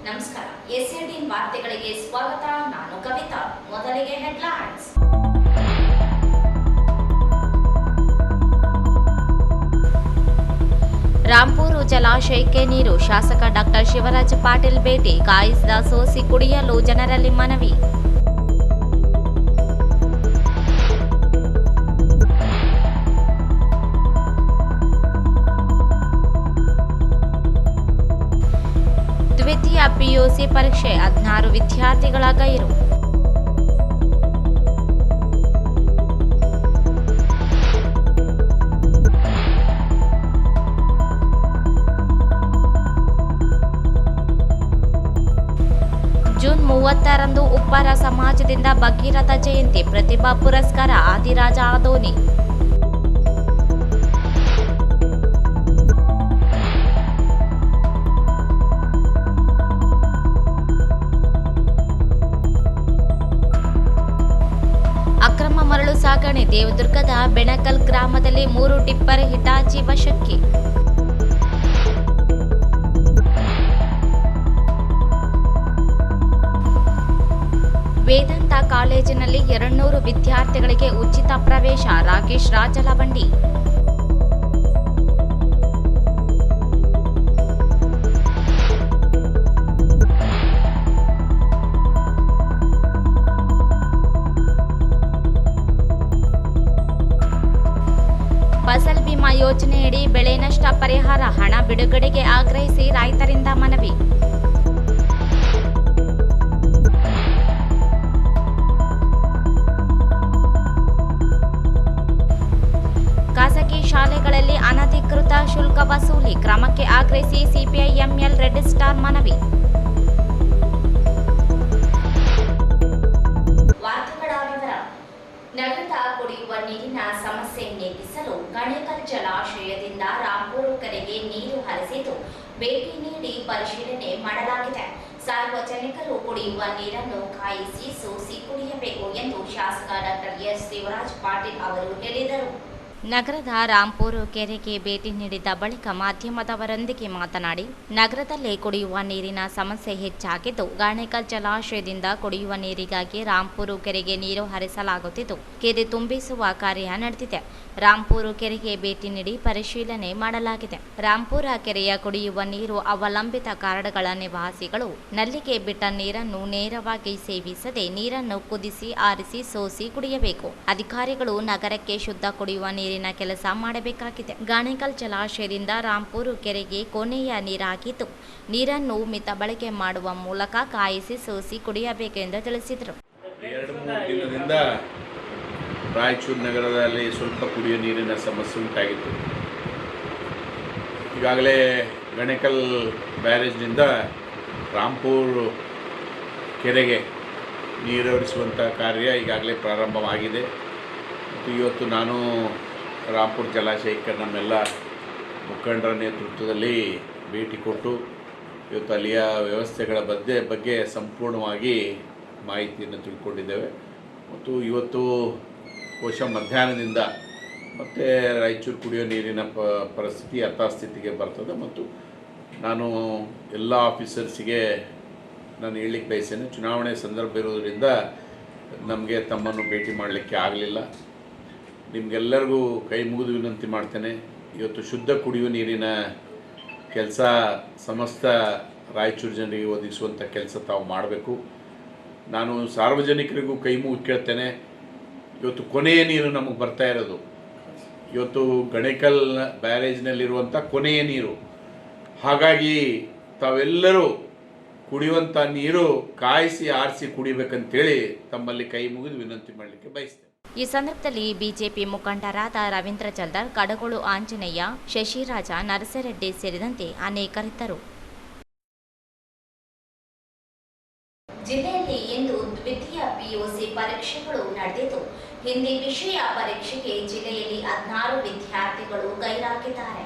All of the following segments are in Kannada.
ನಮಸ್ಕಾರ. ಎಸ್ಎಡಿಎನ್ ವಾರ್ತೆಗಳಿಗೆ ಸ್ವಾಗತ. ನಾನು ಕವಿತಾ. ಮೊದಲಿಗೆ ಹೆಡ್ಲೈನ್ಸ್. ರಾಂಪುರ ಜಲಾಶಯಕ್ಕೆ ನೀರು. ಶಾಸಕ ಡಾಕ್ಟರ್ ಶಿವರಾಜ್ ಪಾಟೀಲ್ ಭೇಟಿ. ಕಾಯಿಸಿದ ಸೋಸಿ ಕುಡಿಯಲು ಜನರಲ್ಲಿ ಮನವಿ. ದ್ವಿತೀಯ ಪಿಯುಸಿ ಪರೀಕ್ಷೆ 16 ವಿದ್ಯಾರ್ಥಿಗಳ ಗೈರು. ಜೂನ್ 30ರಂದು ಉಪ್ಪಾರ ಸಮಾಜದಿಂದ ಭಗೀರಥ ಜಯಂತಿ. ಪ್ರತಿಭಾ ಪುರಸ್ಕಾರ ಆದಿರಾಜ ಆದೋನಿ. ಅಕ್ರಮ ಮರಳು ಸಾಗಣೆ. ದೇವದುರ್ಗದ ಬೆಣಕಲ್ ಗ್ರಾಮದಲ್ಲಿ 3 ಟಿಪ್ಪರ್ ಹಿಟಾಚಿ ವಶಕ್ಕೆ. ವೇದಾಂತ ಕಾಲೇಜಿನಲ್ಲಿ 200 ವಿದ್ಯಾರ್ಥಿಗಳಿಗೆ ಉಚಿತ ಪ್ರವೇಶ. ರಾಕೇಶ್ ರಾಜಲವಂಡಿ. ಫಸಲ್ ಬಿಮಾ ಯೋಜನೆಯಡಿ ಬೆಳೆ ನಷ್ಟ ಪರಿಹಾರ ಹಣ ಬಿಡುಗಡೆಗೆ ಆಗ್ರಹಿಸಿ ರೈತರಿಂದ ಮನವಿ. ಖಾಸಗಿ ಶಾಲೆಗಳಲ್ಲಿ ಅನಧಿಕೃತ ಶುಲ್ಕ ವಸೂಲಿ ಕ್ರಮಕ್ಕೆ ಆಗ್ರಹಿಸಿ ಸಿಪಿಐ-ಎಂಎಲ್ ರೆಡ್ ಸ್ಟಾರ್ ಮನವಿ. ನಗರದ ಕುಡಿಯುವ ನೀರಿನ ಸಮಸ್ಯೆ ನೀಗಿಸಲು ಗಣೇಕಲ್ ಜಲಾಶಯದಿಂದ ರಾಂಪುರ ಕೆರೆಗೆ ನೀರು ಹರಿಸಿದ್ದು ಭೇಟಿ ನೀಡಿ ಪರಿಶೀಲನೆ ಮಾಡಲಾಗಿದೆ. ಸಾರ್ವಜನಿಕರು ಕುಡಿಯುವ ನೀರನ್ನು ಕಾಯಿಸಿ ಸೋಸಿ ಕುಡಿಯಬೇಕು ಎಂದು ಶಾಸಕ ಡಾಕ್ಟರ್ ಎಸ್ ಶಿವರಾಜ್ ಪಾಟೀಲ್ ಅವರು ಹೇಳಿದರು. ನಗರದ ರಾಂಪುರ ಕೆರೆಗೆ ಭೇಟಿ ನೀಡಿದ ಬಳಿಕ ಮಾಧ್ಯಮದವರೊಂದಿಗೆ ಮಾತನಾಡಿ, ನಗರದಲ್ಲಿ ಕುಡಿಯುವ ನೀರಿನ ಸಮಸ್ಯೆ ಹೆಚ್ಚಾಗಿದ್ದು, ಗಣೇಕಲ್ ಜಲಾಶಯದಿಂದ ಕುಡಿಯುವ ನೀರಿಗಾಗಿ ರಾಂಪುರ ಕೆರೆಗೆ ನೀರು ಹರಿಸಲಾಗುತ್ತಿದ್ದು, ಕೆರೆ ತುಂಬಿಸುವ ಕಾರ್ಯ ನಡೆದಿದೆ. ರಾಂಪುರ ಕೆರೆಗೆ ಭೇಟಿ ನೀಡಿ ಪರಿಶೀಲನೆ ಮಾಡಲಾಗಿದೆ. ರಾಂಪುರ ಕೆರೆಯ ಕುಡಿಯುವ ನೀರು ಅವಲಂಬಿತ ಕಾರಡಗಳ ನಿವಾಸಿಗಳು ನಲ್ಲಿಗೆ ಬಿಟ್ಟ ನೀರನ್ನು ನೇರವಾಗಿ ಸೇವಿಸದೆ ನೀರನ್ನು ಕುದಿಸಿ ಆರಿಸಿ ಸೋಸಿ ಕುಡಿಯಬೇಕು. ಅಧಿಕಾರಿಗಳು ನಗರಕ್ಕೆ ಶುದ್ಧ ಕುಡಿಯುವ ನೀರಿನ ಕೆಲಸ ಮಾಡಬೇಕಾಗಿದೆ. ಗಾಣೇಕಲ್ ಜಲಾಶಯದಿಂದ ರಾಂಪುರ ಕೆರೆಗೆ ಕೊನೆಯ ನೀರಾಗಿದ್ದು, ನೀರನ್ನು ಮಿತ ಬಳಕೆ ಮಾಡುವ ಮೂಲಕ ಕಾಯಿಸಿ ಸೋಸಿ ಕುಡಿಯಬೇಕೆಂದು ತಿಳಿಸಿದರು. 2-3 ದಿನದಿಂದ ರಾಯಚೂರು ನಗರದಲ್ಲಿ ಸ್ವಲ್ಪ ಕುಡಿಯುವ ನೀರಿನ ಸಮಸ್ಯೆ ಉಂಟಾಗಿತ್ತು. ಈಗಾಗಲೇ ಗಣೇಕಲ್ ಬ್ಯಾರೇಜ್ನಿಂದ ರಾಂಪುರ ಕೆರೆಗೆ ನೀರು ಹರಿಸುವಂಥ ಕಾರ್ಯ ಈಗಾಗಲೇ ಪ್ರಾರಂಭವಾಗಿದೆ. ಮತ್ತು ಇವತ್ತು ನಾನು ರಾಂಪುರ ಜಲಾಶಯಕ್ಕೆ ನಮ್ಮೆಲ್ಲ ಮುಖಂಡರ ನೇತೃತ್ವದಲ್ಲಿ ಭೇಟಿ ಕೊಟ್ಟು ಇವತ್ತು ಅಲ್ಲಿಯ ವ್ಯವಸ್ಥೆಗಳ ಬಗ್ಗೆ ಸಂಪೂರ್ಣವಾಗಿ ಮಾಹಿತಿಯನ್ನು ತಿಳ್ಕೊಂಡಿದ್ದೇವೆ. ಮತ್ತು ಇವತ್ತು ಬಹುಶಃ ಮಧ್ಯಾಹ್ನದಿಂದ ಮತ್ತು ರಾಯಚೂರು ಕುಡಿಯೋ ನೀರಿನ ಪರಿಸ್ಥಿತಿ ಯಥಾಸ್ಥಿತಿಗೆ ಬರ್ತದೆ. ಮತ್ತು ನಾನು ಎಲ್ಲ ಆಫೀಸರ್ಸಿಗೆ ನಾನು ಹೇಳಲಿಕ್ಕೆ ಬಯಸ್ತೇನೆ, ಚುನಾವಣೆ ಸಂದರ್ಭ ಇರೋದರಿಂದ ನಮಗೆ ತಮ್ಮನ್ನು ಭೇಟಿ ಮಾಡಲಿಕ್ಕೆ ಆಗಲಿಲ್ಲ. ನಿಮಗೆಲ್ಲರಿಗೂ ಕೈ ಮುಗಿದು ವಿನಂತಿ ಮಾಡ್ತೇನೆ, ಇವತ್ತು ಶುದ್ಧ ಕುಡಿಯುವ ನೀರಿನ ಕೆಲಸ ಸಮಸ್ತ ರಾಯಚೂರು ಜನರಿಗೆ ಒದಗಿಸುವಂಥ ಕೆಲಸ ತಾವು ಮಾಡಬೇಕು. ನಾನು ಸಾರ್ವಜನಿಕರಿಗೂ ಕೈ ಮುಗಿ ಕೇಳ್ತೇನೆ, ಇವತ್ತು ಕೊನೆಯ ನೀರು ನಮಗೆ ಬರ್ತಾ ಇರೋದು, ಇವತ್ತು ಗಣೇಕಲ್ ಬ್ಯಾರೇಜ್ನಲ್ಲಿರುವಂಥ ಕೊನೆಯ ನೀರು. ಹಾಗಾಗಿ ತಾವೆಲ್ಲರೂ ಕುಡಿಯುವಂಥ ನೀರು ಕಾಯಿಸಿ ಆರಿಸಿ ಕುಡಿಬೇಕಂತೇಳಿ ತಮ್ಮಲ್ಲಿ ಕೈ ಮುಗಿದು ವಿನಂತಿ ಮಾಡಲಿಕ್ಕೆ ಬಯಸ್ತೇನೆ. ಈ ಸಂದರ್ಭದಲ್ಲಿ ಬಿಜೆಪಿ ಮುಖಂಡರಾದ ರವೀಂದ್ರ ಚಲ್ದಾರ್, ಕಡಗೋಳು ಆಂಜನೇಯ, ಶಶಿರಾಜ, ನರಸರೆಡ್ಡಿ ಸೇರಿದಂತೆ ಅನೇಕರಿದ್ದರು. ಜಿಲ್ಲೆಯಲ್ಲಿ ಇಂದು ದ್ವಿತೀಯ ಪಿಯುಸಿ ಪರೀಕ್ಷೆಗಳು ನಡೆದಿದ್ದು, ಹಿಂದಿ ವಿಷಯ ಪರೀಕ್ಷೆಗೆ ಜಿಲ್ಲೆಯಲ್ಲಿ 16 ವಿದ್ಯಾರ್ಥಿಗಳು ಗೈರಾಗಿದ್ದಾರೆ.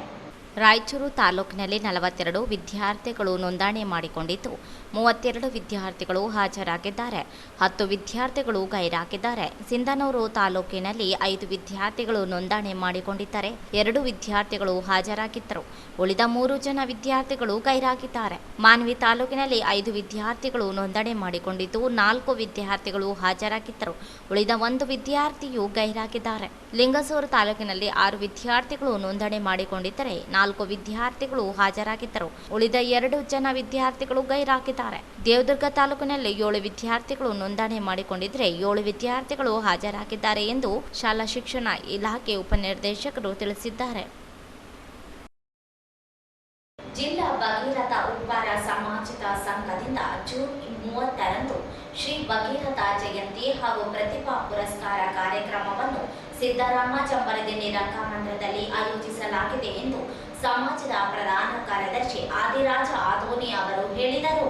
ರಾಯಚೂರು ತಾಲೂಕಿನಲ್ಲಿ 42 ವಿದ್ಯಾರ್ಥಿಗಳು ನೋಂದಣಿ ಮಾಡಿಕೊಂಡಿದ್ದು 32 ವಿದ್ಯಾರ್ಥಿಗಳು ಹಾಜರಾಗಿದ್ದಾರೆ. 10 ವಿದ್ಯಾರ್ಥಿಗಳು ಗೈರಾಗಿದ್ದಾರೆ. ಸಿಂಧನೂರು ತಾಲೂಕಿನಲ್ಲಿ 5 ವಿದ್ಯಾರ್ಥಿಗಳು ನೋಂದಣಿ ಮಾಡಿಕೊಂಡಿದ್ದರೆ 2 ವಿದ್ಯಾರ್ಥಿಗಳು ಹಾಜರಾಗಿದ್ದರು. ಉಳಿದ 3 ಜನ ವಿದ್ಯಾರ್ಥಿಗಳು ಗೈರಾಗಿದ್ದಾರೆ. ಮಾನ್ವಿ ತಾಲೂಕಿನಲ್ಲಿ 5 ವಿದ್ಯಾರ್ಥಿಗಳು ನೋಂದಣಿ ಮಾಡಿಕೊಂಡಿದ್ದು 4 ವಿದ್ಯಾರ್ಥಿಗಳು ಹಾಜರಾಗಿದ್ದರು. ಉಳಿದ 1 ವಿದ್ಯಾರ್ಥಿಯು ಗೈರಾಗಿದ್ದಾರೆ. ಲಿಂಗಸೂರು ತಾಲೂಕಿನಲ್ಲಿ 6 ವಿದ್ಯಾರ್ಥಿಗಳು ನೋಂದಣಿ ಮಾಡಿಕೊಂಡಿದ್ದರೆ 4 ವಿದ್ಯಾರ್ಥಿಗಳು ಹಾಜರಾಗಿದ್ದರು. ಉಳಿದ 2 ಜನ ವಿದ್ಯಾರ್ಥಿಗಳು ಗೈರಾಗಿದ್ದಾರೆ. ದೇವದುರ್ಗ ತಾಲೂಕಿನಲ್ಲಿ 7 ವಿದ್ಯಾರ್ಥಿಗಳು ನೋಂದಣಿ ಮಾಡಿಕೊಂಡಿದ್ದರೆ 7 ವಿದ್ಯಾರ್ಥಿಗಳು ಹಾಜರಾಗಿದ್ದಾರೆ ಎಂದು ಶಾಲಾ ಶಿಕ್ಷಣ ಇಲಾಖೆ ಉಪನಿರ್ದೇಶಕರು ತಿಳಿಸಿದ್ದಾರೆ. ಜಿಲ್ಲಾ ಭಗೀರಥ ಉಪ್ಪಾರ ಸಮಾಜದ ಸಂಘದಿಂದ ಜೂನ್ 30ರಂದು ಶ್ರೀ ಭಗೀರಥ ಜಯಂತಿ ಹಾಗೂ ಪ್ರತಿಭಾ ಪುರಸ್ಕಾರ ಕಾರ್ಯಕ್ರಮವನ್ನು ಸಿದ್ದರಾಮ ಚಂಬರದಿನ್ನಿ ರಂಗಮಂದಿರದಲ್ಲಿ ಆಯೋಜಿಸಲಾಗಿದೆ ಎಂದು ಸಮಾಜದ ಪ್ರಧಾನ ಕಾರ್ಯದರ್ಶಿ ಆದಿರಾಜ ಆದೋನಿ ಅವರು ಹೇಳಿದರು.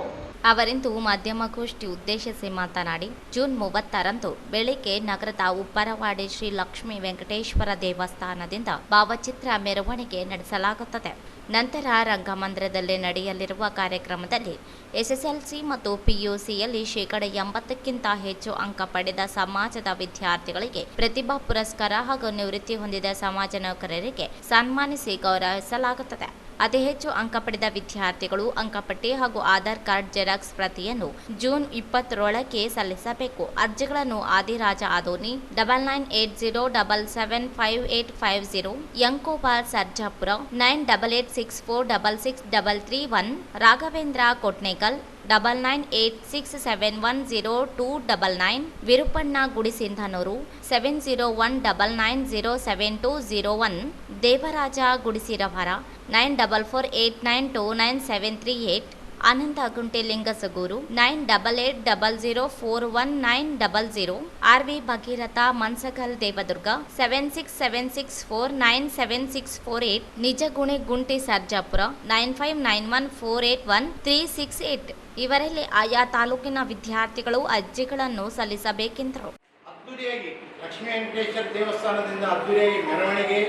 ಅವರಿಂದು ಮಾಧ್ಯಮಗೋಷ್ಠಿ ಉದ್ದೇಶಿಸಿ ಮಾತನಾಡಿ, ಜೂನ್ 30ರಂದು ಬೆಳಿಗ್ಗೆ ನಗರದ ಉಪ್ಪರವಾಡಿ ಶ್ರೀ ಲಕ್ಷ್ಮೀ ವೆಂಕಟೇಶ್ವರ ದೇವಸ್ಥಾನದಿಂದ ಭಾವಚಿತ್ರ ಮೆರವಣಿಗೆ ನಡೆಸಲಾಗುತ್ತದೆ. ನಂತರ ರಂಗಮಂದಿರದಲ್ಲಿ ನಡೆಯಲಿರುವ ಕಾರ್ಯಕ್ರಮದಲ್ಲಿ ಎಸ್ಎಸ್ಎಲ್ಸಿ ಮತ್ತು ಪಿಯುಸಿಯಲ್ಲಿ 80%ಕ್ಕಿಂತ ಹೆಚ್ಚು ಅಂಕ ಪಡೆದ ಸಮಾಜದ ವಿದ್ಯಾರ್ಥಿಗಳಿಗೆ ಪ್ರತಿಭಾ ಪುರಸ್ಕಾರ ಹಾಗೂ ನಿವೃತ್ತಿ ಹೊಂದಿದ ಸಮಾಜ ನೌಕರರಿಗೆ ಸನ್ಮಾನಿಸಿ ಗೌರವಿಸಲಾಗುತ್ತದೆ. ಅತಿ ಹೆಚ್ಚು ಅಂಕ ಪಡೆದ ವಿದ್ಯಾರ್ಥಿಗಳು ಅಂಕಪಟ್ಟಿ ಹಾಗೂ ಆಧಾರ್ ಕಾರ್ಡ್ ಜೆರಾಕ್ಸ್ ಪ್ರತಿಯನ್ನು ಜೂನ್ 20ರೊಳಗೆ ಸಲ್ಲಿಸಬೇಕು. ಅರ್ಜಿಗಳನ್ನು ಆದಿರಾಜ ಆದೋನಿ 9980775850, ಯಂಕೋಬಾರ್ ಸರ್ಜಾಪುರ 9886466331, ರಾಘವೇಂದ್ರ ಕೊಟ್ನೇಕಲ್ 9986710299, ವಿರುಪಣ್ಣ ಗುಡಿಸಿಂಧನೂರು 7019907201, ದೇವರಾಜ ಗುಡಿಸಿರವರ 9448929738, ಆನಂದ ಗುಂಟೆ ಲಿಂಗಸಗೂರು 9880041900, ಆರ್ವಿ ಭಗೀರಥ ಮನ್ಸಗಲ್ ದೇವದುರ್ಗ 7676497648, ನಿಜಗುಣೆ ಗುಂಟೆ ಸರ್ಜಾಪುರ 9591481368 ಇವರಲ್ಲಿ ಆಯಾ ತಾಲೂಕಿನ ವಿದ್ಯಾರ್ಥಿಗಳು ಅರ್ಜಿಗಳನ್ನು ಸಲ್ಲಿಸಬೇಕೆಂದರು. ಅದ್ದೂರಿಯಾಗಿ ಲಕ್ಷ್ಮೀ ವೆಂಕಟೇಶ್ವರ ದೇವಸ್ಥಾನದಿಂದ ಅದ್ದೂರಿಯಾಗಿ ಮೆರವಣಿಗೆ,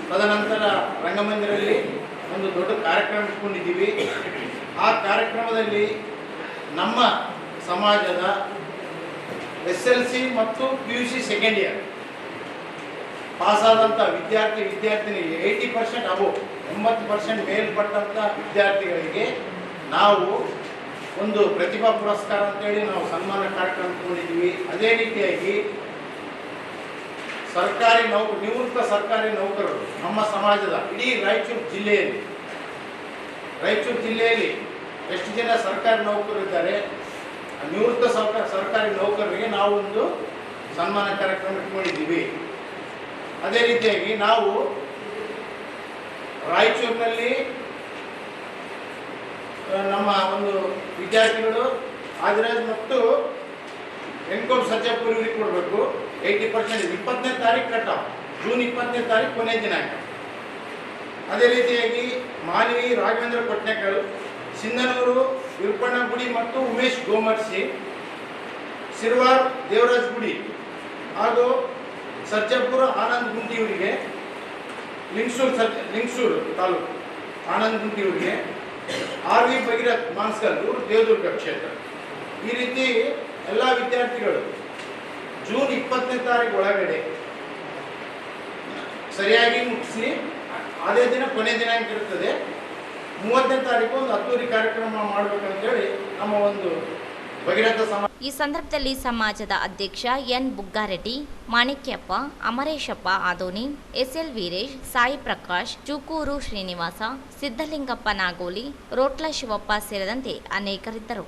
ತದನಂತರ ರಂಗಮಂದಿರಲ್ಲಿ ಒಂದು ದೊಡ್ಡ ಕಾರ್ಯಕ್ರಮ ಇಟ್ಕೊಂಡಿದ್ದೀವಿ. ಆ ಕಾರ್ಯಕ್ರಮದಲ್ಲಿ ನಮ್ಮ ಸಮಾಜದ SLC ಮತ್ತು PUC ಸೆಕೆಂಡ್ ಇಯರ್ ಪಾಸಾದಂಥ ವಿದ್ಯಾರ್ಥಿನಿಗೆ 80% ಅಬೋವ್ 80% ಮೇಲ್ಪಟ್ಟಂಥ ವಿದ್ಯಾರ್ಥಿಗಳಿಗೆ ನಾವು ಒಂದು ಪ್ರತಿಭಾ ಪುರಸ್ಕಾರ ಅಂತೇಳಿ ನಾವು ಸನ್ಮಾನ ಕಾರ್ಯಕ್ರಮ ಇಟ್ಕೊಂಡಿದ್ದೀವಿ. ಅದೇ ರೀತಿಯಾಗಿ ನಿವೃತ್ತ ಸರ್ಕಾರಿ ನೌಕರರು ನಮ್ಮ ಸಮಾಜದ ಇಡೀ ರಾಯಚೂರು ಜಿಲ್ಲೆಯಲ್ಲಿ ಎಷ್ಟು ಜನ ಸರ್ಕಾರಿ ನೌಕರರು ಇದ್ದಾರೆ, ನಿವೃತ್ತ ಸರ್ಕಾರಿ ನೌಕರರಿಗೆ ನಾವು ಒಂದು ಸನ್ಮಾನ ಕಾರ್ಯಕ್ರಮ ಇಟ್ಕೊಂಡಿದ್ದೀವಿ. ಅದೇ ರೀತಿಯಾಗಿ ನಾವು ರಾಯಚೂರಿನಲ್ಲಿ ನಮ್ಮ ಒಂದು ವಿದ್ಯಾರ್ಥಿಗಳು ಆದಿರಾಜ್ ಮತ್ತು ಎನ್ಕೋಮ್ ಸರ್ಜಾಪುರ ಇವರಿಗೆ ಕೊಡಬೇಕು. 80% 20ನೇ ತಾರೀಕು ಕಟ್ಟಾವ್, ಜೂನ್ 20ನೇ ತಾರೀಕು ಕೊನೆಯ ದಿನಾಂಕ. ಅದೇ ರೀತಿಯಾಗಿ ಮಾನ್ವಿ ರಾಘವೇಂದ್ರ ಕೊಟ್ನೇಕಲ್, ಸಿಂಧನೂರು ವಿರುಪಣ್ಣ ಗುಡಿ ಮತ್ತು ಉಮೇಶ್ ಗೋಮರ್ಸಿ, ಸಿರ್ವಾರ್ ದೇವರಾಜ್ ಗುಡಿ ಹಾಗೂ ಸರ್ಜಾಪುರ ಆನಂದ್ ಗುಂಟಿ ಇವರಿಗೆ, ಲಿಂಗಸೂರು ತಾಲೂಕು ಆನಂದ್ ಗುಂಟಿ ಇವರಿಗೆ, ಆರ್ವಿ ಭಗೀರಥ್ ಮಾನ್ಸ್ಕಲ್ ಇವರು ದೇವದುರ್ಗ ಕ್ಷೇತ್ರ. ಈ ರೀತಿ ಎಲ್ಲ ವಿದ್ಯಾರ್ಥಿಗಳು ಜೂನ್ 20ನೇ ತಾರೀಕು ಒಳಗಡೆ ಸರಿಯಾಗಿ ಮುಗಿಸಿ ಅದೇ ದಿನ ಕೊನೆ ದಿನಾಂಕ ಇರುತ್ತದೆ. 30ನೇ ತಾರೀಕು ಒಂದು ಅದ್ದೂರಿ ಕಾರ್ಯಕ್ರಮ ಮಾಡಬೇಕಂತೇಳಿ ನಮ್ಮ ಒಂದು ಭಗೀರಥ ಸಮಾಜ. ಈ ಸಂದರ್ಭದಲ್ಲಿ ಸಮಾಜದ ಅಧ್ಯಕ್ಷ ಎನ್ ಬುಗ್ಗಾರೆಡ್ಡಿ, ಮಾಣಿಕ್ಯಪ್ಪ, ಅಮರೇಶಪ್ಪ ಆದೋನಿ, SL ವೀರೇಶ್, ಸಾಯಿ ಪ್ರಕಾಶ್, ಚೂಕೂರು ಶ್ರೀನಿವಾಸ, ಸಿದ್ದಲಿಂಗಪ್ಪ ನಾಗೋಲಿ, ರೋಟ್ಲ ಶಿವಪ್ಪ ಸೇರಿದಂತೆ ಅನೇಕರಿದ್ದರು.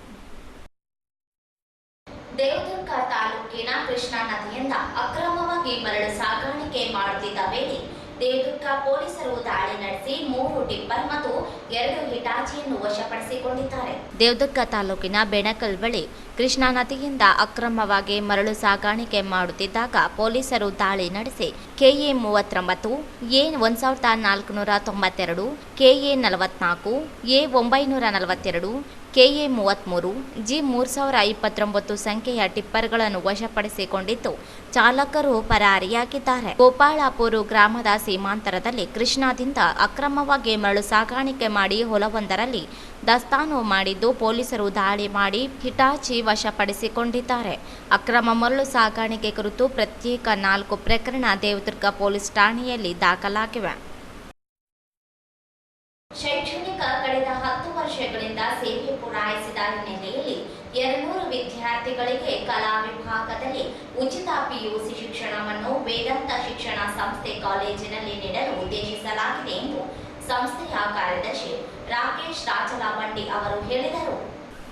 ದೇವದುರ್ಗ ತಾಲೂಕಿನ ಕೃಷ್ಣಾ ನದಿಯಿಂದ ಅಕ್ರಮವಾಗಿ ಮರಳು ಸಾಗಾಣಿಕೆ ಮಾಡುತ್ತಿದ್ದ ವೇಳೆ ದೇವದುರ್ಗ ಪೊಲೀಸರು ದಾಳಿ ನಡೆಸಿ 3 ಟಿಪ್ಪರ್ ಮತ್ತು 2 ಹಿಟಾಚಿಯನ್ನು ವಶಪಡಿಸಿಕೊಂಡಿದ್ದಾರೆ. ದೇವದುರ್ಗ ತಾಲೂಕಿನ ಬೆಣಕಲ್ ಬಳಿ ಕೃಷ್ಣಾ ನದಿಯಿಂದ ಅಕ್ರಮವಾಗಿ ಮರಳು ಸಾಗಾಣಿಕೆ ಮಾಡುತ್ತಿದ್ದಾಗ ಪೊಲೀಸರು ದಾಳಿ ನಡೆಸಿ KA 39, A 1492, KA 44, A 942, KA-33 G-3029 ಸಂಖ್ಯೆಯ ಟಿಪ್ಪರ್ಗಳನ್ನು ವಶಪಡಿಸಿಕೊಂಡಿದ್ದು ಚಾಲಕರು ಪರಾರಿಯಾಗಿದ್ದಾರೆ. ಗೋಪಾಳಪುರ ಗ್ರಾಮದ ಸೀಮಾಂತರದಲ್ಲಿ ಕೃಷ್ಣಾದಿಂದ ಅಕ್ರಮವಾಗಿ ಮರಳು ಸಾಗಾಣಿಕೆ ಮಾಡಿ ಹೊಲವೊಂದರಲ್ಲಿ ದಾಸ್ತಾನು ಮಾಡಿದ್ದು ಪೊಲೀಸರು ದಾಳಿ ಮಾಡಿ ಹಿಟಾಚಿ ವಶಪಡಿಸಿಕೊಂಡಿದ್ದಾರೆ. ಅಕ್ರಮ ಮರಳು ಸಾಗಾಣಿಕೆ ಕುರಿತು ಪ್ರತ್ಯೇಕ 4 ಪ್ರಕರಣ ದೇವದುರ್ಗ ಪೊಲೀಸ್ ಠಾಣೆಯಲ್ಲಿ ದಾಖಲಾಗಿವೆ. ಶೈಕ್ಷಣಿಕ ಕಳೆದ 10 ವರ್ಷಗಳಿಂದ ಸೇವೆ ಪೂರೈಸಿದ ಹಿನ್ನೆಲೆಯಲ್ಲಿ 200 ವಿದ್ಯಾರ್ಥಿಗಳಿಗೆ ಕಲಾ ವಿಭಾಗದಲ್ಲಿ ಉಚಿತ PUC ಶಿಕ್ಷಣವನ್ನು ವೇದಾಂತ ಶಿಕ್ಷಣ ಸಂಸ್ಥೆ ಕಾಲೇಜಿನಲ್ಲಿ ನೀಡಲು ಉದ್ದೇಶಿಸಲಾಗಿದೆ ಎಂದು ಸಂಸ್ಥೆಯ ಕಾರ್ಯದರ್ಶಿ ರಾಕೇಶ್ ರಾಜಲವಂಡಿ ಅವರು ಹೇಳಿದರು.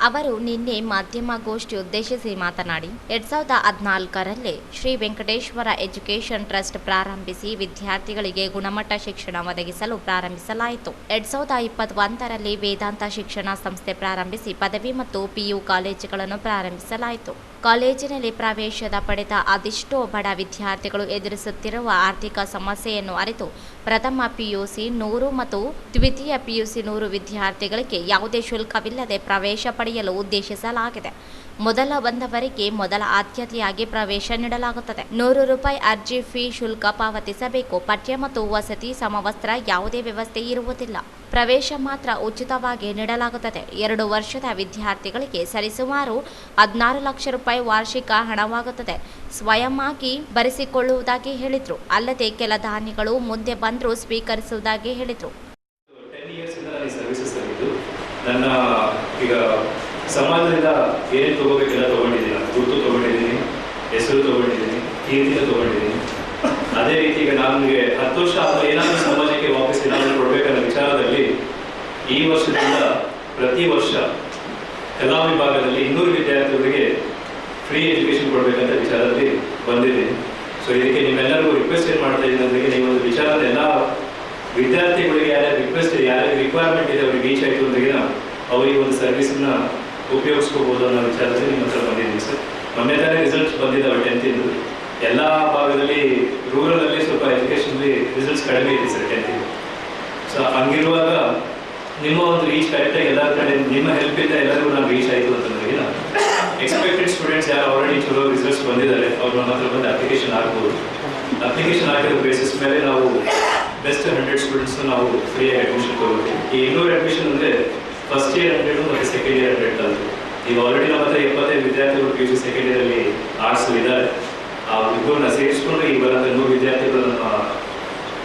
ಅವರು ನಿನ್ನೆ ಮಾಧ್ಯಮಗೋಷ್ಠಿ ಉದ್ದೇಶಿಸಿ ಮಾತನಾಡಿ 2014ರಲ್ಲಿ ಶ್ರೀ ವೆಂಕಟೇಶ್ವರ ಎಜುಕೇಷನ್ ಟ್ರಸ್ಟ್ ಪ್ರಾರಂಭಿಸಿ ವಿದ್ಯಾರ್ಥಿಗಳಿಗೆ ಗುಣಮಟ್ಟ ಶಿಕ್ಷಣ ಒದಗಿಸಲು ಪ್ರಾರಂಭಿಸಲಾಯಿತು. 2021ರಲ್ಲಿ ವೇದಾಂತ ಶಿಕ್ಷಣ ಸಂಸ್ಥೆ ಪ್ರಾರಂಭಿಸಿ ಪದವಿ ಮತ್ತು PU ಕಾಲೇಜುಗಳನ್ನು ಪ್ರಾರಂಭಿಸಲಾಯಿತು. ಕಾಲೇಜಿನಲ್ಲಿ ಪ್ರವೇಶದ ಪಡೆದ ಅದೆಷ್ಟೋ ಬಡ ವಿದ್ಯಾರ್ಥಿಗಳು ಎದುರಿಸುತ್ತಿರುವ ಆರ್ಥಿಕ ಸಮಸ್ಯೆಯನ್ನು ಅರಿತು ಪ್ರಥಮ PUC 100 ಮತ್ತು ದ್ವಿತೀಯ PUC 100 ವಿದ್ಯಾರ್ಥಿಗಳಿಗೆ ಯಾವುದೇ ಶುಲ್ಕವಿಲ್ಲದೆ ಪ್ರವೇಶ ಪಡೆಯಲು ಉದ್ದೇಶಿಸಲಾಗಿದೆ. ಮೊದಲ ಬಂದವರಿಗೆ ಮೊದಲ ಆದ್ಯತೆಯಾಗಿ ಪ್ರವೇಶ ನೀಡಲಾಗುತ್ತದೆ. 100 ರೂಪಾಯಿ ಅರ್ಜಿ ಫೀ ಶುಲ್ಕ ಪಾವತಿಸಬೇಕು. ಪಠ್ಯ ಮತ್ತು ವಸತಿ ಸಮವಸ್ತ್ರ ಯಾವುದೇ ವ್ಯವಸ್ಥೆ ಇರುವುದಿಲ್ಲ. ಪ್ರವೇಶ ಮಾತ್ರ ಉಚಿತವಾಗಿ ನೀಡಲಾಗುತ್ತದೆ. 2 ವರ್ಷದ ವಿದ್ಯಾರ್ಥಿಗಳಿಗೆ ಸರಿಸುಮಾರು 16 ಲಕ್ಷ ರೂಪಾಯಿ ವಾರ್ಷಿಕ ಹಣವಾಗುತ್ತದೆ. ಸ್ವಯಂ ಆಗಿ ಬರೆಸಿಕೊಳ್ಳುವುದಾಗಿ ಹೇಳಿದ್ರು. ಅಲ್ಲದೆ ಕೆಲ ದಾನಿಗಳು ಮುಂದೆ ಬಂದರೂ ಸ್ವೀಕರಿಸುವುದಾಗಿ ಹೇಳಿದ್ರು. ನನ್ನ ಈಗ ಸಮಾಜದಿಂದ ಏನೇನು ತಗೋಬೇಕೆಲ್ಲ ತಗೊಂಡಿದ್ದೀನಿ. ಗುರುತು ತಗೊಂಡಿದ್ದೀನಿ, ಹೆಸರು ತಗೊಂಡಿದ್ದೀನಿ, ಕೀರ್ತಿನ ತಗೊಂಡಿದ್ದೀನಿ. ಅದೇ ರೀತಿ ಈಗ ನನಗೆ 10 ವರ್ಷ ಆದರೂ ಏನಾದರೂ ಸಮಾಜಕ್ಕೆ ವಾಪಸ್ ಏನಾದರೂ ಕೊಡಬೇಕನ್ನೋ ವಿಚಾರದಲ್ಲಿ ಈ ವರ್ಷದಿಂದ ಪ್ರತಿ ವರ್ಷ ಕಲಾ ವಿಭಾಗದಲ್ಲಿ 200 ವಿದ್ಯಾರ್ಥಿಗಳಿಗೆ ಫ್ರೀ ಎಜುಕೇಷನ್ ಕೊಡಬೇಕಂತ ವಿಚಾರದಲ್ಲಿ ಬಂದಿದ್ದೀನಿ. ಸೊ ಇದಕ್ಕೆ ನಿಮ್ಮೆಲ್ಲರಿಗೂ ರಿಕ್ವೆಸ್ಟ್ ಏನು ಮಾಡ್ತಾ ಇದ್ದೀನಿ ಅಂದರೆ, ನೀವು ಒಂದು ವಿಚಾರದ ಎಲ್ಲ ವಿದ್ಯಾರ್ಥಿಗಳಿಗೆ ಯಾರ್ಯಾರು ರಿಕ್ವೆಸ್ಟ್ ಯಾರ್ಯಾರು ರಿಕ್ವೈರ್ಮೆಂಟ್ ಇದೆ ಅವ್ರಿಗೆ ರೀಚ್ ಆಯಿತು ಅಂದ್ರೆ ಅವರಿಗೆ ಒಂದು ಸರ್ವಿಸನ್ನ ಉಪಯೋಗಿಸ್ಕೋಬೋದು ಅನ್ನೋ ವಿಚಾರದಲ್ಲಿ ನಿಮ್ಮ ಹತ್ರ ಬಂದಿದ್ದೀನಿ ಸರ್. ಮೊನ್ನೆ ತಾನೇ ರಿಸಲ್ಟ್ಸ್ ಬಂದಿದ್ದಾವೆ 10th ಇಂದು. ಎಲ್ಲ ಭಾಗದಲ್ಲಿ ರೂರಲಲ್ಲಿ ಸ್ವಲ್ಪ ಎಜುಕೇಷನ್ಲಿ ರಿಸಲ್ಟ್ಸ್ ಕಡಿಮೆ ಇದೆ ಸರ್ 10th ಇಂದು. ಸೊ ಹಂಗಿರುವಾಗ ನಿಮ್ಮ ಒಂದು ರೀಚ್ ಕರೆಕ್ಟಾಗಿ ಎಲ್ಲ ಕಡೆ ನಿಮ್ಮ ಹೆಲ್ಪಿಂದ ಎಲ್ಲರಿಗೂ ನಾನು ರೀಚ್ ಆಯಿತು ಅಂತಂದ್ರೆ ಎಕ್ಸ್ಪೆಕ್ಟೆಡ್ ಸ್ಟೂಡೆಂಟ್ಸ್ ಯಾರು ಆಲ್ರೆಡಿ ಚಲೋ ರಿಸಲ್ಟ್ಸ್ ಬಂದಿದ್ದಾರೆ ಅವ್ರು ನಮ್ಮ ಹತ್ರ ಬಂದು ಅಪ್ಲಿಕೇಶನ್ ಹಾಕ್ಬೋದು. ಅಪ್ಲಿಕೇಶನ್ ಹಾಕಿರೋ ಬೇಸಿಸ್ ಮೇಲೆ ನಾವು ಬೆಸ್ಟ್ 100 ಸ್ಟೂಡೆಂಟ್ಸ್ ನಾವು ಫ್ರೀಯಾಗಿ ಅಡ್ಮಿಷನ್ ತಗೋತೀವಿ. ಈ 200 ಅಡ್ಮಿಷನ್ ಅಂದರೆ ಫಸ್ಟ್ ಇಯರ್ 100 ಮತ್ತು ಸೆಕೆಂಡ್ ಇಯರ್ 100 ಅಂತ. ಈಗ ಆಲ್ರೆಡಿ ನಮ್ಮ ಹತ್ರ 75 ವಿದ್ಯಾರ್ಥಿಗಳು PUC ಸೆಕೆಂಡ್ ಇಯರಲ್ಲಿ ಆರ್ಟ್ಸ್ ಇದ್ದಾರೆ. ಆ ಇಬ್ಬರನ್ನ ಸೇರಿಸ್ಕೊಂಡು ಈ ಬರೋದ 100 ವಿದ್ಯಾರ್ಥಿಗಳು ನಮ್ಮ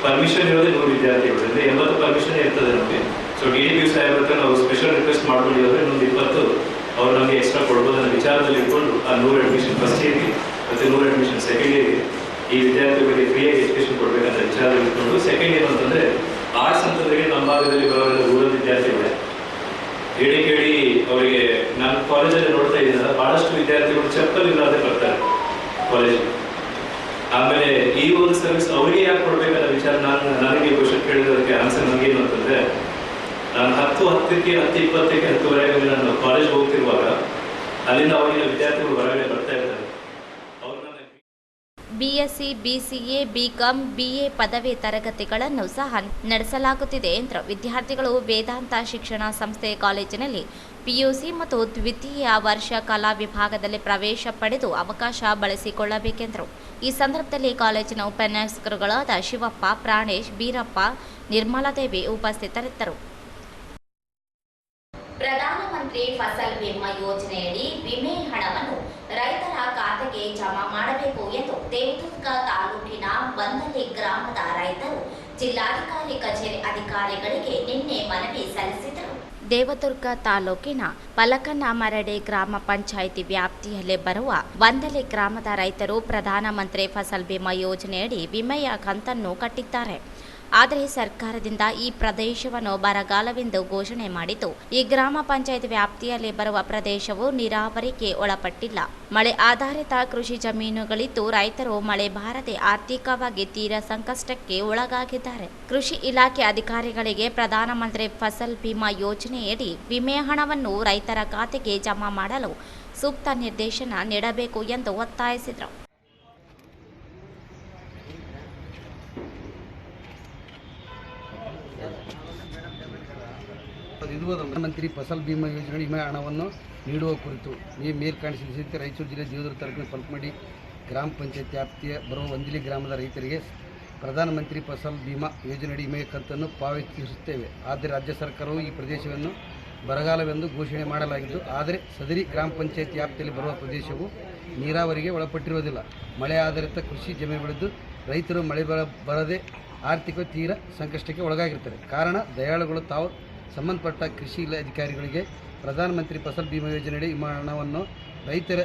ಪರ್ಮಿಷನ್ ಇರೋದೇ 100 ವಿದ್ಯಾರ್ಥಿಗಳು ಅಂದರೆ 80 ಪರ್ಮಿಷನ್ ಇರ್ತದೆ ನಮಗೆ. ಸೊ DDPU ಸಾಹೇಬ್ರ ಹತ್ರ ನಾವು ಸ್ಪೆಷಲ್ ರಿಕ್ವೆಸ್ಟ್ ಮಾಡ್ಕೊಂಡಿರೋದ್ರೆ ಇನ್ನೊಂದು 20 ಅವ್ರು ನಮಗೆ ಎಕ್ಸ್ಟ್ರಾ ಕೊಡ್ಬೋದು ಅನ್ನೋ ವಿಚಾರದಲ್ಲಿ ಇಟ್ಕೊಂಡು ಆ 100 ಅಡ್ಮಿಷನ್ ಫಸ್ಟ್ ಇಯರ್ಗೆ ಮತ್ತು 100 ಅಡ್ಮಿಷನ್ ಸೆಕೆಂಡ್ ಇಯರ್ಗೆ ಈ ವಿದ್ಯಾರ್ಥಿಗಳಿಗೆ ಫ್ರೀಯಾಗಿ ಎಜುಕೇಷನ್ ಕೊಡಬೇಕಂತ ವಿಚಾರದಲ್ಲಿ ಇಟ್ಕೊಂಡು ಸೆಕೆಂಡ್ ಇಯರ್ ಅಂತಂದರೆ ಆರ್ಟ್ಸ್ ಅಂತಂದ್ರೆ ನಮ್ಮ ಭಾಗದಲ್ಲಿ ಬರೋರೆಲ್ಲ ರೂರಲ್ ವಿದ್ಯಾರ್ಥಿಗಳೇ ಕೇಳಿ ಅವರಿಗೆ ನಾನು ಕಾಲೇಜಲ್ಲಿ ನೋಡ್ತಾ ಇದ್ದೀನಲ್ಲ ಭಾಳಷ್ಟು ವಿದ್ಯಾರ್ಥಿಗಳು ಚಪ್ಪಲ್ ಇಲ್ಲದೆ ಬರ್ತಾರೆ ಕಾಲೇಜಿಗೆ. ಆಮೇಲೆ ಈ ಒಂದು ಸರ್ವಿಸ್ ಅವರಿಗೆ ಯಾಕೆ ಕೊಡಬೇಕನ್ನೋ ವಿಚಾರ ನನಗೆ ಕ್ವಶನ್ ಕೇಳಿರೋದಕ್ಕೆ ಆನ್ಸರ್ ನನಗೇನು ಅಂತಂದರೆ, ನಾನು 10:10ಕ್ಕೆ 10:20ಕ್ಕೆ 10:30 ನಾನು ಕಾಲೇಜ್ ಹೋಗ್ತಿರುವಾಗ ಅಲ್ಲಿಂದ ಅವರಿಗೆ ವಿದ್ಯಾರ್ಥಿಗಳು ಹೊರಗಡೆ ಬರ್ತಾ ಇರ್ತಾರೆ. BSc, BCA, BCom, BA ಪದವಿ ತರಗತಿಗಳನ್ನು ಸಹ ನಡೆಸಲಾಗುತ್ತಿದೆ ಎಂದರು. ವಿದ್ಯಾರ್ಥಿಗಳು ವೇದಾಂತ ಶಿಕ್ಷಣ ಸಂಸ್ಥೆ ಕಾಲೇಜಿನಲ್ಲಿ PUC ಮತ್ತು ದ್ವಿತೀಯ ವರ್ಷ ಕಲಾ ವಿಭಾಗದಲ್ಲಿ ಪ್ರವೇಶ ಪಡೆದು ಅವಕಾಶ ಬಳಸಿಕೊಳ್ಳಬೇಕೆಂದರು. ಈ ಸಂದರ್ಭದಲ್ಲಿ ಕಾಲೇಜಿನ ಉಪನ್ಯಾಸಕರುಗಳಾದ ಶಿವಪ್ಪ, ಪ್ರಾಣೇಶ್, ಬೀರಪ್ಪ, ನಿರ್ಮಲಾದೇವಿ ಉಪಸ್ಥಿತರಿದ್ದರು. ಪ್ರಧಾನಮಂತ್ರಿ ಫಸಲ್ ಬಿಮಾ ಯೋಜನೆಯಡಿ ವಿಮೆ ಹಣವನ್ನು ರೈತರ ಖಾತೆಗೆ ಜಮಾ ಮಾಡಬೇಕು ಎಂದು ದೇವದುರ್ಗ ತಾಲೂಕಿನ ಬಂದಲಿ ಗ್ರಾಮದ ರೈತರು ಜಿಲ್ಲಾಧಿಕಾರಿ ಕಚೇರಿ ಅಧಿಕಾರಿಗಳಿಗೆ ನಿನ್ನೆ ಮನವಿ ಸಲ್ಲಿಸಿದರು. ದೇವದುರ್ಗ ತಾಲೂಕಿನ ಪಲಕನಮರಡಿ ಗ್ರಾಮ ಪಂಚಾಯಿತಿ ವ್ಯಾಪ್ತಿಯಲ್ಲಿ ಬರುವ ಬಂದಲಿ ಗ್ರಾಮದ ರೈತರು ಪ್ರಧಾನಮಂತ್ರಿ ಫಸಲ್ ಬಿಮಾ ಯೋಜನೆಯಡಿ ವಿಮೆಯ ಕಂತನ್ನು ಕಟ್ಟಿದ್ದಾರೆ. ಆದರೆ ಸರ್ಕಾರದಿಂದ ಈ ಪ್ರದೇಶವನ್ನು ಬರಗಾಲವೆಂದು ಘೋಷಣೆ ಮಾಡಿದ್ದು, ಈ ಗ್ರಾಮ ಪಂಚಾಯತ್ ವ್ಯಾಪ್ತಿಯಲ್ಲಿ ಬರುವ ಪ್ರದೇಶವು ನೀರಾವರಿಗೆ ಒಳಪಟ್ಟಿಲ್ಲ. ಮಳೆ ಆಧಾರಿತ ಕೃಷಿ ಜಮೀನುಗಳಿದ್ದು ರೈತರು ಮಳೆ ಬಾರದೆ ಆರ್ಥಿಕವಾಗಿ ತೀರಾ ಸಂಕಷ್ಟಕ್ಕೆ ಒಳಗಾಗಿದ್ದಾರೆ. ಕೃಷಿ ಇಲಾಖೆ ಅಧಿಕಾರಿಗಳಿಗೆ ಪ್ರಧಾನಮಂತ್ರಿ ಫಸಲ್ ಬಿಮಾ ಯೋಜನೆಯಡಿ ವಿಮೆ ಹಣವನ್ನು ರೈತರ ಖಾತೆಗೆ ಜಮಾ ಮಾಡಲು ಸೂಕ್ತ ನಿರ್ದೇಶನ ನೀಡಬೇಕು ಎಂದು ಒತ್ತಾಯಿಸಿದರು. ಪ್ರಧಾನಮಂತ್ರಿ ಫಸಲ್ ಬಿಮಾ ಯೋಜನೆ ವಿಮೆ ಹಣವನ್ನು ನೀಡುವ ಕುರಿತು ಮೇಲ್ಕಾಣಿಸಿದಂತೆ ರಾಯಚೂರು ಜಿಲ್ಲೆ ದೇವದುರ್ಗ ತಾಲೂಕಿನ ಪಲ್ಪಮಡಿ ಗ್ರಾಮ ಪಂಚಾಯತ್ ವ್ಯಾಪ್ತಿಯ ಬರುವ ವಂದಿಲಿ ಗ್ರಾಮದ ರೈತರಿಗೆ ಪ್ರಧಾನಮಂತ್ರಿ ಫಸಲ್ ಬಿಮಾ ಯೋಜನೆಯಡಿ ವಿಮೆಯ ಕಂತನ್ನು ಪಾವತಿಸುತ್ತೇವೆ. ಆದರೆ ರಾಜ್ಯ ಸರ್ಕಾರವು ಈ ಪ್ರದೇಶವನ್ನು ಬರಗಾಲವೆಂದು ಘೋಷಣೆ ಮಾಡಲಾಗಿದ್ದು, ಆದರೆ ಸದರಿ ಗ್ರಾಮ ಪಂಚಾಯತ್ ವ್ಯಾಪ್ತಿಯಲ್ಲಿ ಬರುವ ಪ್ರದೇಶವು ನೀರಾವರಿಗೆ ಒಳಪಟ್ಟಿರುವುದಿಲ್ಲ. ಮಳೆ ಆಧಾರಿತ ಕೃಷಿ ಜಮೀನು ಬೆಳೆದು ರೈತರು ಮಳೆ ಬರದೆ ಆರ್ಥಿಕ ತೀರ ಸಂಕಷ್ಟಕ್ಕೆ ಒಳಗಾಗಿರ್ತಾರೆ. ಕಾರಣ ದಯಾಳುಗಳು ತಾವು ಸಂಬಂಧಪಟ್ಟ ಕೃಷಿ ಅಧಿಕಾರಿಗಳಿಗೆ ಪ್ರಧಾನಮಂತ್ರಿ ಫಸಲ್ ಬಿಮಾ ಯೋಜನೆಯಡಿ ವಿಮಾ ಹಣವನ್ನು ರೈತರ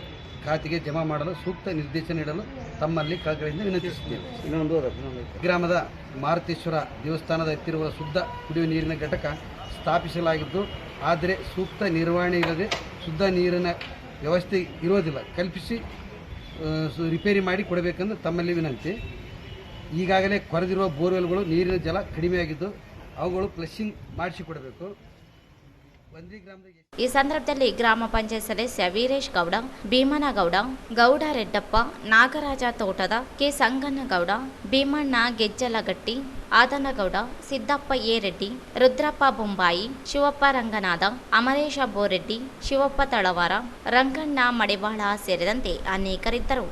ಖಾತೆಗೆ ಜಮಾ ಮಾಡಲು ಸೂಕ್ತ ನಿರ್ದೇಶನ ನೀಡಲು ತಮ್ಮಲ್ಲಿ ಕಳಕಳಿಯಿಂದ ವಿನಂತಿಸುತ್ತೇವೆ. ಗ್ರಾಮದ ಮಾರುತೇಶ್ವರ ದೇವಸ್ಥಾನದ ಹತ್ತಿರುವ ಶುದ್ಧ ಕುಡಿಯುವ ನೀರಿನ ಘಟಕ ಸ್ಥಾಪಿಸಲಾಗಿದ್ದು, ಆದರೆ ಸೂಕ್ತ ನಿರ್ವಹಣೆ ಇಲ್ಲದೆ ಶುದ್ಧ ನೀರಿನ ವ್ಯವಸ್ಥೆ ಇರೋದಿಲ್ಲ. ಕಲ್ಪಿಸಿ ರಿಪೇರಿ ಮಾಡಿ ಕೊಡಬೇಕೆಂದು ತಮ್ಮಲ್ಲಿ ವಿನಂತಿ. ಈಗಾಗಲೇ ಕೊರೆದಿರುವ ಬೋರ್ವೆಲ್ಗಳು ನೀರಿನ ಜಲ ಕಡಿಮೆಯಾಗಿದ್ದು ಅವುಗಳು ಫ್ಲಶಿಂಗ್ ಮಾಡಿಸಿಕೊಡಬೇಕು. ಈ ಸಂದರ್ಭದಲ್ಲಿ ಗ್ರಾಮ ಪಂಚಾಯತ್ ಸದಸ್ಯ ವೀರೇಶ್ ಗೌಡ, ಭೀಮನಗೌಡ, ಗೌಡ ರೆಡ್ಡಪ್ಪ, ನಾಗರಾಜ ತೋಟದ, ಕೆ ಸಂಗನಗೌಡ, ಭೀಮಣ್ಣ ಗೆಜ್ಜಲಗಟ್ಟಿ, ಆದನಗೌಡ, ಸಿದ್ದಪ್ಪ ಎ ರೆಡ್ಡಿ, ರುದ್ರಪ್ಪ ಬೊಂಬಾಯಿ, ಶಿವಪ್ಪ ರಂಗನಾಥ, ಅಮರೇಶ ಬೋರೆಡ್ಡಿ, ಶಿವಪ್ಪ ತಳವಾರ, ರಂಗಣ್ಣ ಮಡಿವಾಳ ಸೇರಿದಂತೆ ಅನೇಕರಿದ್ದರು.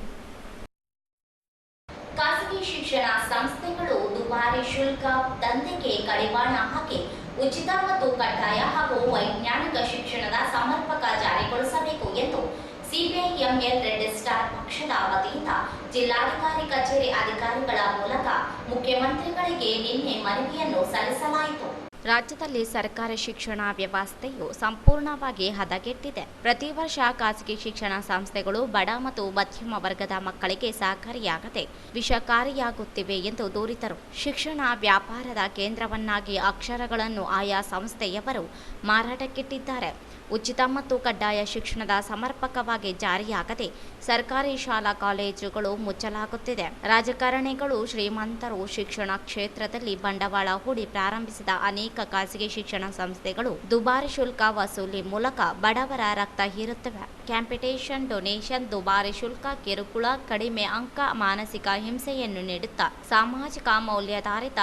ಖಾಸಗಿ ಶಿಕ್ಷಣ ಸಂಸ್ಥೆಗಳು ದುಬಾರಿ ಶುಲ್ಕ ದಂಧೆಗೆ ಕಡಿವಾಣ ಹಾಕಿ ಉಚಿತ ಮತ್ತು ಕಡ್ಡಾಯ ಹಾಗೂ ವೈಜ್ಞಾನಿಕ ಶಿಕ್ಷಣದ ಸಮರ್ಪಕ ಜಾರಿಗೊಳಿಸಬೇಕು ಎಂದು ಸಿಪಿಐಎಂಎಲ್ ರೆಡ್ ಸ್ಟಾರ್ ಪಕ್ಷದ ವತಿಯಿಂದ ಜಿಲ್ಲಾಧಿಕಾರಿ ಕಚೇರಿ ಅಧಿಕಾರಿಗಳ ಮೂಲಕ ಮುಖ್ಯಮಂತ್ರಿಗಳಿಗೆ ನಿನ್ನೆ ಮನವಿಯನ್ನು ಸಲ್ಲಿಸಲಾಯಿತು. ರಾಜ್ಯದಲ್ಲಿ ಸರ್ಕಾರಿ ಶಿಕ್ಷಣ ವ್ಯವಸ್ಥೆಯು ಸಂಪೂರ್ಣವಾಗಿ ಹದಗೆಟ್ಟಿದೆ. ಪ್ರತಿ ವರ್ಷ ಖಾಸಗಿ ಶಿಕ್ಷಣ ಸಂಸ್ಥೆಗಳು ಬಡ ಮತ್ತು ಮಧ್ಯಮ ವರ್ಗದ ಮಕ್ಕಳಿಗೆ ಸಹಕಾರಿಯಾಗದೆ ವಿಷಕಾರಿಯಾಗುತ್ತಿವೆ ಎಂದು ದೂರಿದರು. ಶಿಕ್ಷಣ ವ್ಯಾಪಾರದ ಕೇಂದ್ರವನ್ನಾಗಿ ಅಕ್ಷರಗಳನ್ನು ಆಯಾ ಸಂಸ್ಥೆಯವರು ಮಾರಾಟಕ್ಕಿಟ್ಟಿದ್ದಾರೆ. ಉಚಿತ ಮತ್ತು ಕಡ್ಡಾಯ ಶಿಕ್ಷಣದ ಸಮರ್ಪಕವಾಗಿ ಜಾರಿಯಾಗದೆ ಸರ್ಕಾರಿ ಶಾಲಾ ಕಾಲೇಜುಗಳು ಮುಚ್ಚಲಾಗುತ್ತಿದೆ. ರಾಜಕಾರಣಿಗಳು, ಶ್ರೀಮಂತರು ಶಿಕ್ಷಣ ಕ್ಷೇತ್ರದಲ್ಲಿ ಬಂಡವಾಳ ಹೂಡಿ ಪ್ರಾರಂಭಿಸಿದ ಅನೇಕ ಖಾಸಗಿ ಶಿಕ್ಷಣ ಸಂಸ್ಥೆಗಳು ದುಬಾರಿ ಶುಲ್ಕ ವಸೂಲಿ ಮೂಲಕ ಬಡವರ ರಕ್ತ ಹೀರುತ್ತವೆ. ಕ್ಯಾಂಪಿಟೇಷನ್, ಡೊನೇಷನ್, ದುಬಾರಿ ಶುಲ್ಕ, ಕಿರುಕುಳ, ಕಡಿಮೆ ಅಂಕ, ಮಾನಸಿಕ ಹಿಂಸೆಯನ್ನು ನೀಡುತ್ತಾ ಸಾಮಾಜಿಕ ಮೌಲ್ಯಾಧಾರಿತ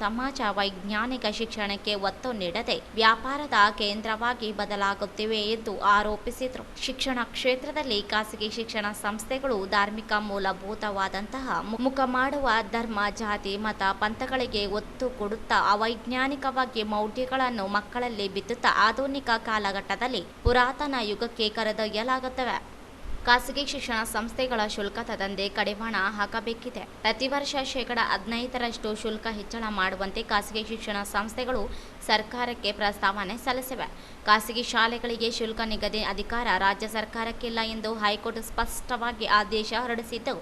ಸಮಾಜ ವೈಜ್ಞಾನಿಕ ಶಿಕ್ಷಣಕ್ಕೆ ಒತ್ತು ನೀಡದೆ ವ್ಯಾಪಾರದ ಕೇಂದ್ರವಾಗಿ ಬದಲಾಗುತ್ತಿವೆ ಎಂದು ಆರೋಪಿಸಿದರು. ಶಿಕ್ಷಣ ಕ್ಷೇತ್ರದಲ್ಲಿ ಖಾಸಗಿ ಶಿಕ್ಷಣ ಸಂಸ್ಥೆಗಳು ಧಾರ್ಮಿಕ ಮೂಲಭೂತವಾದಂತಹ ಮುಖ ಮಾಡುವ ಧರ್ಮ, ಜಾತಿ, ಮತ, ಪಂಥಗಳಿಗೆ ಒತ್ತು ಕೊಡುತ್ತಾ ಅವೈಜ್ಞಾನಿಕವಾಗಿ ಮೌಢ್ಯಗಳನ್ನು ಮಕ್ಕಳಲ್ಲಿ ಬಿತ್ತುತ್ತಾ ಆಧುನಿಕ ಕಾಲಘಟ್ಟದಲ್ಲಿ ಪುರಾತನ ಯುಗಕ್ಕೆ ಕರೆದೊಯ್ಯಲಾಗುತ್ತವೆ. ಖಾಸಗಿ ಶಿಕ್ಷಣ ಸಂಸ್ಥೆಗಳ ಶುಲ್ಕದ ದಂಧೆ ಕಡಿವಾಣ ಹಾಕಬೇಕಿದೆ. ಪ್ರತಿ ವರ್ಷ 15% ಶುಲ್ಕ ಹೆಚ್ಚಳ ಮಾಡುವಂತೆ ಖಾಸಗಿ ಶಿಕ್ಷಣ ಸಂಸ್ಥೆಗಳು ಸರ್ಕಾರಕ್ಕೆ ಪ್ರಸ್ತಾವನೆ ಸಲ್ಲಿಸಿವೆ. ಖಾಸಗಿ ಶಾಲೆಗಳಿಗೆ ಶುಲ್ಕ ನಿಗದಿ ಅಧಿಕಾರ ರಾಜ್ಯ ಸರ್ಕಾರಕ್ಕಿಲ್ಲ ಎಂದು ಹೈಕೋರ್ಟ್ ಸ್ಪಷ್ಟವಾಗಿ ಆದೇಶ ಹೊರಡಿಸಿದ್ದು,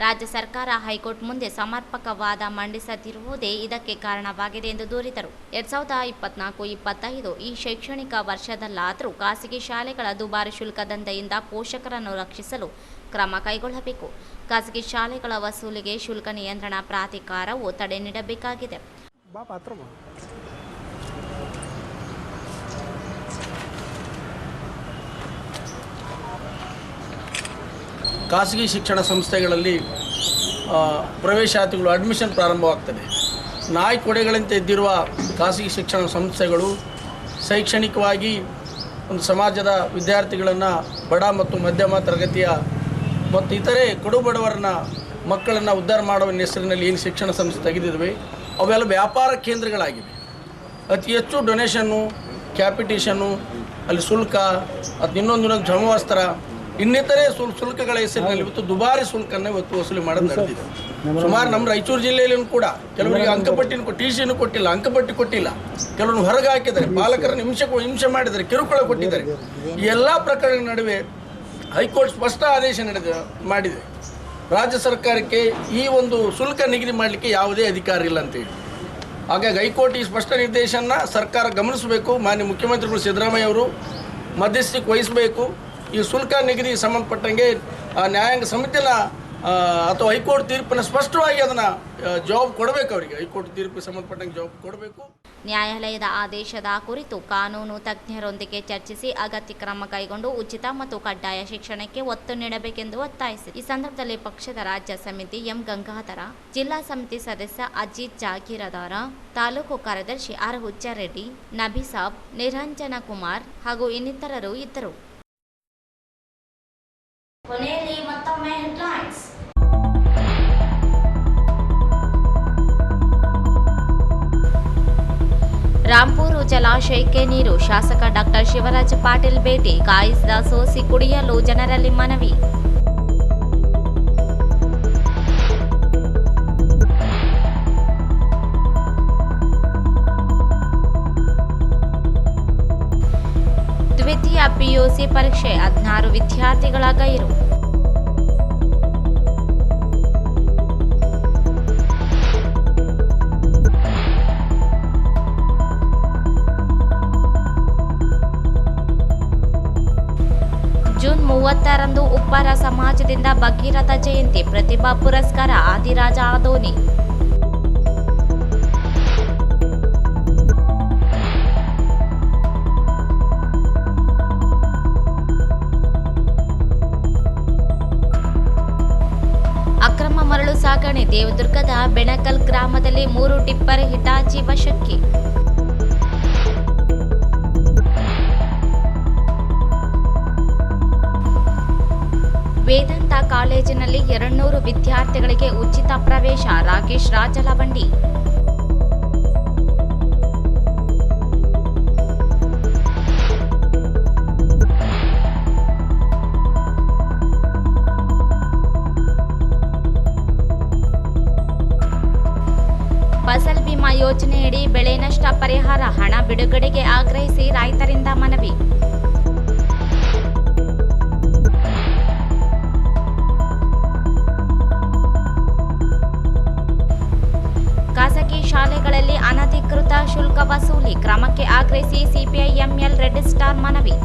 ರಾಜ್ಯ ಸರ್ಕಾರ ಹೈಕೋರ್ಟ್ ಮುಂದೆ ಸಮರ್ಪಕ ವಾದ ಮಂಡಿಸದಿರುವುದೇ ಇದಕ್ಕೆ ಕಾರಣವಾಗಿದೆ ಎಂದು ದೂರಿದರು. 2024-25 ಈ ಶೈಕ್ಷಣಿಕ ವರ್ಷದಲ್ಲಾದರೂ ಖಾಸಗಿ ಶಾಲೆಗಳ ದುಬಾರಿ ಶುಲ್ಕ ದಂಧೆಯಿಂದ ಪೋಷಕರನ್ನು ರಕ್ಷಿಸಲು ಕ್ರಮ ಕೈಗೊಳ್ಳಬೇಕು. ಖಾಸಗಿ ಶಾಲೆಗಳ ವಸೂಲಿಗೆ ಶುಲ್ಕ ನಿಯಂತ್ರಣ ಪ್ರಾಧಿಕಾರವು ತಡೆ ನೀಡಬೇಕಾಗಿದೆ. ಖಾಸಗಿ ಶಿಕ್ಷಣ ಸಂಸ್ಥೆಗಳಲ್ಲಿ ಪ್ರವೇಶಾತಿಗಳು ಅಡ್ಮಿಷನ್ ಪ್ರಾರಂಭವಾಗ್ತದೆ. ನಾಯಿ ಕೊಡೆಗಳಂತೆ ಇದ್ದಿರುವ ಖಾಸಗಿ ಶಿಕ್ಷಣ ಸಂಸ್ಥೆಗಳು ಶೈಕ್ಷಣಿಕವಾಗಿ ಒಂದು ಸಮಾಜದ ವಿದ್ಯಾರ್ಥಿಗಳನ್ನು, ಬಡ ಮತ್ತು ಮಧ್ಯಮ ತರಗತಿಯ ಮತ್ತು ಇತರೆ ಕಡು ಬಡವರನ್ನ ಮಕ್ಕಳನ್ನು ಉದ್ಧಾರ ಮಾಡುವ ಹೆಸರಿನಲ್ಲಿ ಏನು ಶಿಕ್ಷಣ ಸಂಸ್ಥೆ ತೆಗೆದಿವೆ ಅವೆಲ್ಲ ವ್ಯಾಪಾರ ಕೇಂದ್ರಗಳಾಗಿವೆ. ಅತಿ ಹೆಚ್ಚು ಡೊನೇಷನ್ನು, ಕ್ಯಾಪಿಟೇಷನ್ನು, ಅಲ್ಲಿ ಶುಲ್ಕ, ಅದು ಇನ್ನೊಂದು ಸಮವಸ್ತ್ರ, ಇನ್ನಿತರೆ ಶುಲ್ಕಗಳ ಹೆಸರಿನಲ್ಲಿ ಇವತ್ತು ದುಬಾರಿ ಶುಲ್ಕನ್ನು ಇವತ್ತು ವಸೂಲಿ ಮಾಡೋದು ನಡೆದಿದೆ. ಸುಮಾರು ನಮ್ಮ ರಾಯಚೂರು ಜಿಲ್ಲೆಯಲ್ಲೂ ಕೂಡ ಕೆಲವರಿಗೆ ಅಂಕಪಟ್ಟಿನ ಟಿ.ಸಿಯನ್ನು ಕೊಟ್ಟಿಲ್ಲ, ಅಂಕಪಟ್ಟಿ ಕೊಟ್ಟಿಲ್ಲ, ಕೆಲವರನ್ನು ಹೊರಗೆ ಹಾಕಿದ್ದಾರೆ, ಪಾಲಕರನ್ನು ಹಿಂಸೆ ಮಾಡಿದ್ದಾರೆ, ಕಿರುಕುಳ ಕೊಟ್ಟಿದ್ದಾರೆ. ಈ ಎಲ್ಲ ಪ್ರಕರಣಗಳ ನಡುವೆ ಹೈಕೋರ್ಟ್ ಸ್ಪಷ್ಟ ಆದೇಶ ಮಾಡಿದೆ. ರಾಜ್ಯ ಸರ್ಕಾರಕ್ಕೆ ಈ ಒಂದು ಶುಲ್ಕ ನಿಗದಿ ಮಾಡಲಿಕ್ಕೆ ಯಾವುದೇ ಅಧಿಕಾರ ಇಲ್ಲ ಅಂತೇಳಿ. ಹಾಗಾಗಿ ಹೈಕೋರ್ಟ್ ಈ ಸ್ಪಷ್ಟ ನಿರ್ದೇಶನ ಸರ್ಕಾರ ಗಮನಿಸಬೇಕು. ಮಾನ್ಯ ಮುಖ್ಯಮಂತ್ರಿಗಳು ಸಿದ್ದರಾಮಯ್ಯ ಅವರು ಮಧ್ಯಸ್ಥಿಕೆ ವಹಿಸಬೇಕು. ಈ ಶುಲ್ಕ ನಿಗದಿ ಸಂಬಂಧಪಟ್ಟಂಗೆ ನ್ಯಾಯಾಂಗ ಸಮಿತಿನ ಅಥವಾ ಹೈಕೋರ್ಟ್ ತೀರ್ಪನ್ನು ಸ್ಪಷ್ಟವಾಗಿ ಅದನ್ನು ಜವಾಬ್ ಕೊಡಬೇಕು. ಅವರಿಗೆ ಹೈಕೋರ್ಟ್ ತೀರ್ಪಿಗೆ ಸಂಬಂಧಪಟ್ಟಂಗೆ ಜವಾಬ್ ಕೊಡಬೇಕು. ನ್ಯಾಯಾಲಯದ ಆದೇಶದ ಕುರಿತು ಕಾನೂನು ತಜ್ಞರೊಂದಿಗೆ ಚರ್ಚಿಸಿ ಅಗತ್ಯ ಕ್ರಮ ಕೈಗೊಂಡು ಉಚಿತ ಮತ್ತು ಕಡ್ಡಾಯ ಶಿಕ್ಷಣಕ್ಕೆ ಒತ್ತು ನೀಡಬೇಕೆಂದು ಒತ್ತಾಯಿಸಿ ಈ ಸಂದರ್ಭದಲ್ಲಿ ಪಕ್ಷದ ರಾಜ್ಯ ಸಮಿತಿ ಎಂ ಗಂಗಾಧರ, ಜಿಲ್ಲಾ ಸಮಿತಿ ಸದಸ್ಯ ಅಜಿತ್ ಜಾಗೀರದಾರ, ತಾಲೂಕು ಕಾರ್ಯದರ್ಶಿ ಆರ್ ಹುಚ್ಚಾರೆಡ್ಡಿ, ನಬಿಸಾಬ್, ನಿರಂಜನ ಕುಮಾರ್ ಹಾಗೂ ಇನ್ನಿತರರು ಇದ್ದರು. ಕೊನೆಯಲ್ಲಿ ಮತ್ತೊಮ್ಮೆ ಹೆಡ್ಲೈನ್ಸ್. ರಾಂಪೂರು ಜಲಾಶಯಕ್ಕೆ ನೀರು, ಶಾಸಕ ಡಾಕ್ಟರ್ ಶಿವರಾಜ ಪಾಟೀಲ್ ಭೇಟಿ, ಕಾಯಿಸಿದ ಸೋಸಿ ಕುಡಿಯಲು ಜನರಲ್ಲಿ ಮನವಿ. ದ್ವಿತೀಯ ಪಿಯುಸಿ ಪರೀಕ್ಷೆ 16 ವಿದ್ಯಾರ್ಥಿಗಳ ಗೈರು. ಜೂನ್ 30ರಂದು ಉಪ್ಪಾರ ಸಮಾಜದಿಂದ ಭಗೀರಥ ಜಯಂತಿ, ಪ್ರತಿಭಾ ಪುರಸ್ಕಾರ ಆದಿರಾಜ ಆದೋನಿ. ಅಕ್ರಮ ಮರಳು ಸಾಗಣೆ, ದೇವದುರ್ಗದ ಬೆಣಕಲ್ ಗ್ರಾಮದಲ್ಲಿ 3 ಟಿಪ್ಪರ್ ಹಿಟಾಚಿ ವಶಕ್ಕೆ. ವೇದಾಂತ ಕಾಲೇಜಿನಲ್ಲಿ 200 ವಿದ್ಯಾರ್ಥಿಗಳಿಗೆ ಉಚಿತ ಪ್ರವೇಶ, ರಾಕೇಶ್ ರಾಜಲವಂಡಿ. ಫಸಲ್ ಬಿಮಾ ಯೋಜನೆಯಡಿ ಬೆಳೆ ನಷ್ಟ ಪರಿಹಾರ ಹಣ ಬಿಡುಗಡೆಗೆ ಆಗ್ರಹಿಸಿ ರೈತರಿಂದ ಮನವಿ. ಖಾಸಗಿ ಶಾಲೆಗಳಲ್ಲಿ ಅನಧಿಕೃತ ಶುಲ್ಕ ವಸೂಲಿ ಕ್ರಮಕ್ಕೆ ಆಗ್ರಹಿಸಿ ಸಿಪಿಐ ಎಂಎಲ್ ರೆಡ್ ಸ್ಟಾರ್ ಮನವಿ.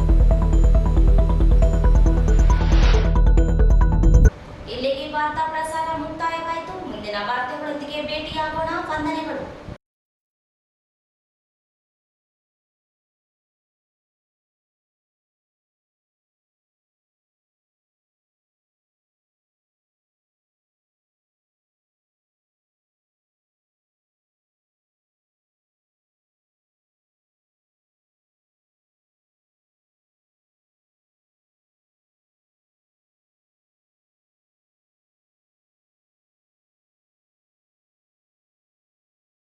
ಇಲ್ಲಿಗೆ ವಾರ್ತಾ ಪ್ರಸಾರ ಮುಕ್ತಾಯವಾಯಿತು. ಮುಂದಿನ ವಾರ್ತೆಗಳೊಂದಿಗೆ ಭೇಟಿಯಾಗೋಣ. ವಂದನೆಗಳು.